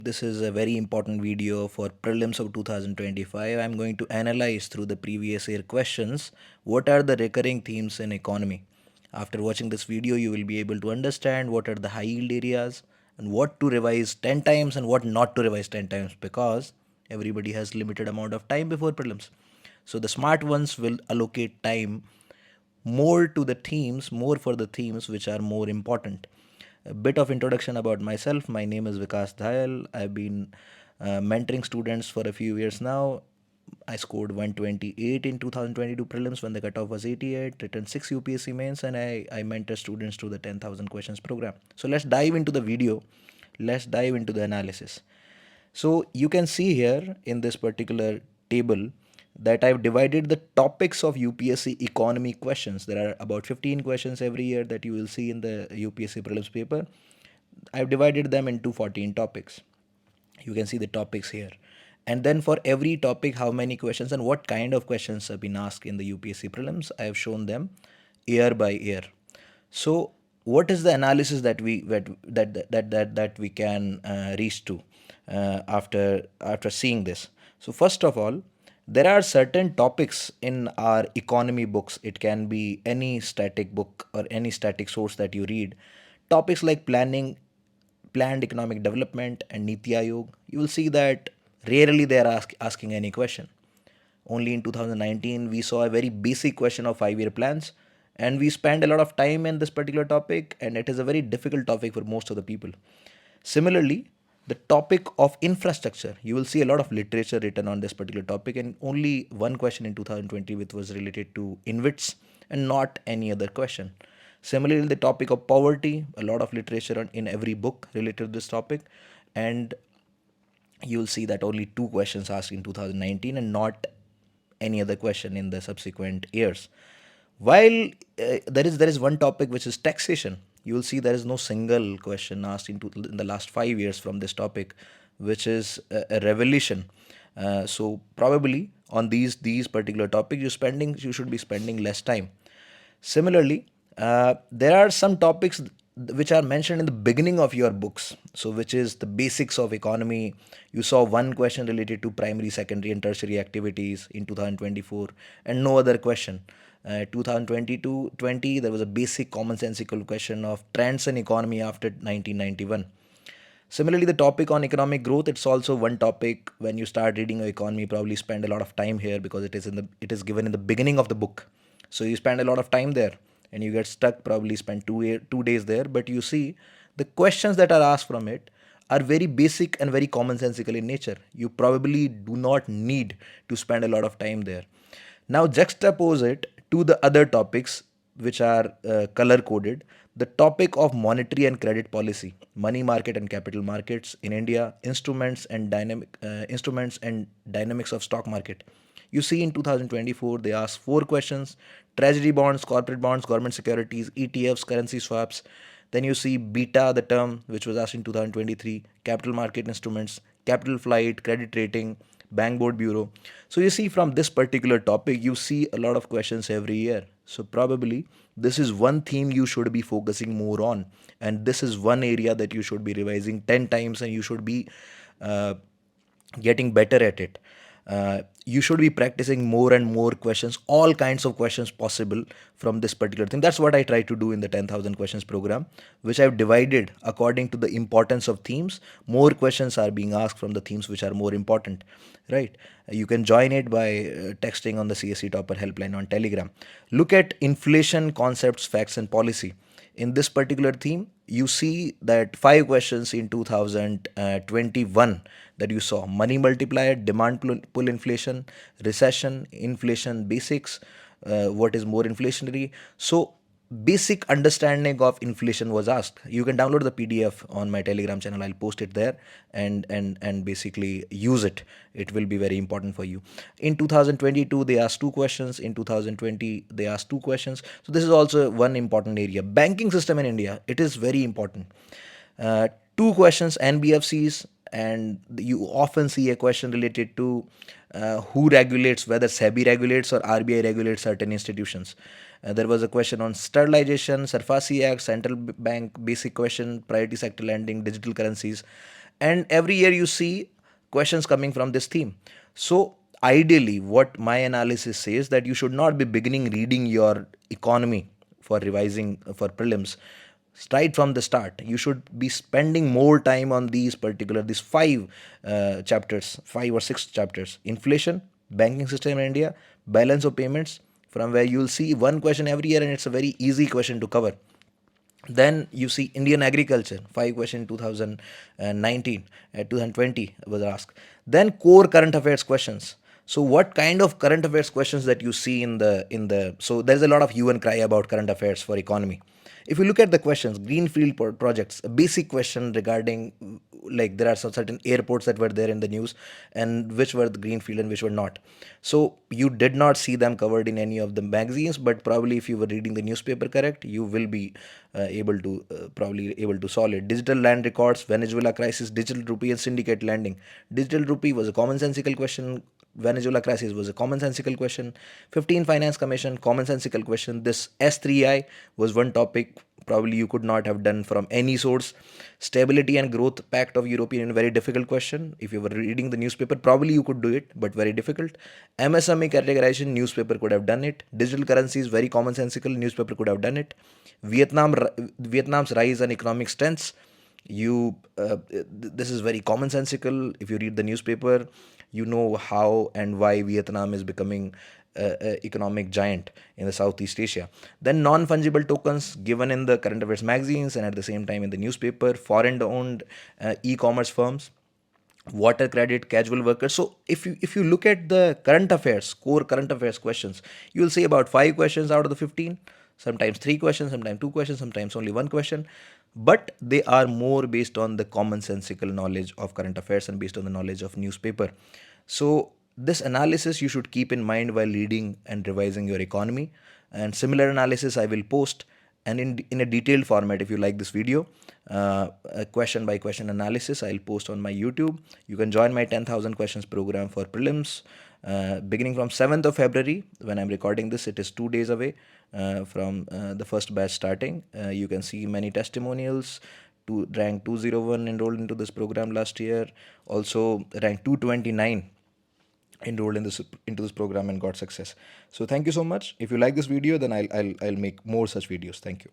This is a very important video for prelims of 2025. I'm going to analyze through the previous year questions what are the recurring themes in economy. After watching this video, you will be able to understand what are the high yield areas and what to revise 10 times and what not to revise 10 times because everybody has limited amount of time before prelims. So the smart ones will allocate time more to the themes, more for the themes which are more important. A bit of introduction about myself. My name is Vikas Dhayal. I've been mentoring students for a few years now. I scored 128 in 2022 prelims when the cutoff was 88, written 6 UPSC mains, and I mentor students to the 10,000 questions program. So let's dive into the video. Let's dive into the analysis. So you can see here in this particular table that I've divided the topics of UPSC economy questions. There are about 15 questions every year that you will see in the UPSC prelims paper. I've divided them into 14 topics. You can see the topics here. And then for every topic, how many questions and what kind of questions have been asked in the UPSC prelims, I have shown them year by year. So, what is the analysis that we can reach to after seeing this? So, first of all, there are certain topics in our economy books. It can be any static book or any static source that you read. Topics like planned economic development and Niti Aayog, you will see that rarely they are asking any question. Only in 2019, we saw a very basic question of 5 year plans, and we spent a lot of time in this particular topic, and it is a very difficult topic for most of the people. Similarly, the topic of infrastructure, you will see a lot of literature written on this particular topic, and only one question in 2020 which was related to INVITs and not any other question. Similarly, the topic of poverty, a lot of literature in every book related to this topic, and you'll see that only two questions asked in 2019 and not any other question in the subsequent years. While there is one topic which is taxation, you will see there is no single question asked in the last 5 years from this topic, which is a revelation. So probably on these particular topics, you should be spending less time. Similarly, there are some topics which are mentioned in the beginning of your books. So, which is the basics of economy. You saw one question related to primary, secondary, and tertiary activities in 2024, and no other question. 2022-20, there was a basic commonsensical question of trends in economy after 1991. Similarly, the topic on economic growth, it's also one topic when you start reading your economy, probably spend a lot of time here because it is given in the beginning of the book. So you spend a lot of time there and you get stuck, probably spend 2 days there. But you see the questions that are asked from it are very basic and very commonsensical in nature. You probably do not need to spend a lot of time there. Now juxtapose it to the other topics which are color coded. The topic of monetary and credit policy, money market and capital markets in India, instruments and dynamics of stock market. You see in 2024 they asked four questions: treasury bonds, corporate bonds, government securities, ETFs, currency swaps. Then you see beta, the term which was asked in 2023, capital market instruments, capital flight, credit rating, bank board bureau. So you see from this particular topic, you see a lot of questions every year. So probably this is one theme you should be focusing more on, and this is one area that you should be revising 10 times, and you should be uh, getting better at it. You should be practicing more and more questions, all kinds of questions possible from this particular thing. That's what I try to do in the 10,000 questions program, which I've divided according to the importance of themes. More questions are being asked from the themes which are more important, right? You can join it by texting on the CSE Topper helpline on Telegram. Look at inflation concepts, facts, and policy. In this particular theme, you see that five questions in 2021 that you saw: money multiplier, demand pull inflation, recession, inflation basics, what is more inflationary. So basic understanding of inflation was asked. You can download the PDF on my Telegram channel. I'll post it there, and basically use it. It will be very important for you. In 2022 they asked two questions. In 2020 they asked two questions. So this is also one important area. Banking system in India, it is very important. Two questions, NBFCs, and you often see a question related to who regulates, whether SEBI regulates or RBI regulates certain institutions. There was a question on sterilization, Sarfasi Act, central bank basic question, priority sector lending, digital currencies. and every year you see questions coming from this theme. So ideally, what my analysis says, that you should not be beginning reading your economy for revising for prelims right from the start. You should be spending more time on these five chapters, 5 or 6 chapters: inflation, banking system in India, balance of payments, from where you'll see one question every year, and it's a very easy question to cover. Then you see Indian agriculture, 5 question 2019, 2020 was asked. Then core current affairs questions. So what kind of current affairs questions that you see in the so there's a lot of hue and cry about current affairs for economy. If you look at the questions, greenfield projects, a basic question regarding, like, there are some certain airports that were there in the news, and which were the greenfield and which were not. So you did not see them covered in any of the magazines, but probably if you were reading the newspaper correct, you will be probably able to solve it. Digital land records, Venezuela crisis, digital rupee and syndicate lending. Digital rupee was a commonsensical question. Venezuela crisis was a commonsensical question. 15 Finance Commission, commonsensical question. This S3I was one topic probably you could not have done from any source. Stability and Growth Pact of European Union, very difficult question. If you were reading the newspaper, probably you could do it, but very difficult. MSME categorization, newspaper could have done it. Digital currencies, very commonsensical, newspaper could have done it. Vietnam's rise and economic strengths, this is very commonsensical. If you read the newspaper, you know how and why Vietnam is becoming a economic giant in the Southeast Asia. Then non-fungible tokens, given in the current affairs magazines and at the same time in the newspaper. Foreign owned e-commerce firms, water credit, casual workers. So if you look at the current affairs, core current affairs questions, you will see about 5 questions out of the 15. Sometimes 3 questions, sometimes 2 questions, sometimes only one question. But they are more based on the commonsensical knowledge of current affairs and based on the knowledge of newspaper. So this analysis you should keep in mind while reading and revising your economy. And similar analysis I will post, and in a detailed format, if you like this video, a question by question analysis I'll post on my YouTube. You can join my 10,000 questions program for prelims, beginning from 7th of February. When I'm recording this, it is 2 days away from the first batch starting. You can see many testimonials. To rank 201 enrolled into this program last year, also rank 229 enrolled into this program and got success. So thank you so much. If you like this video, then I'll make more such videos. Thank you.